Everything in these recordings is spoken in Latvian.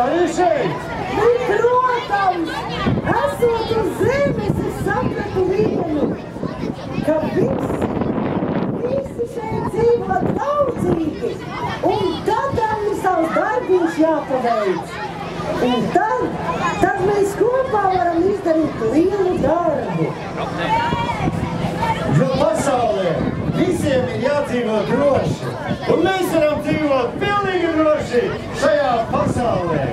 arī šeit? Nu, protams, esot uz zemes, es sapratu vienu, ka visi šeit dzīvo draudzīgi, un katram ir savs darbiņš jāpaveic. Un tad mēs kopā varam izdarīt lielu darbu. Jo pasaulē visiem ir jādzīvo droši, un mēs varam dzīvot pilnīgi droši šajā pasaulē.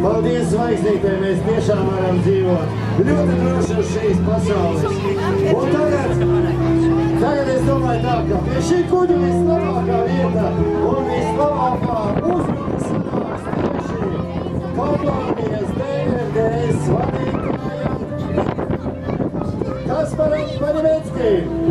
Paldies zvaigznītē, mēs tiešām varam dzīvot ļoti droši uz šīs pasaules. Un tagad es domāju tā, ka pie šī kuģa vislabākā vieta un vislabākā uzruna sanāks tieši kompānijas DRDS vadītājam Kasparam Paņemeckijam.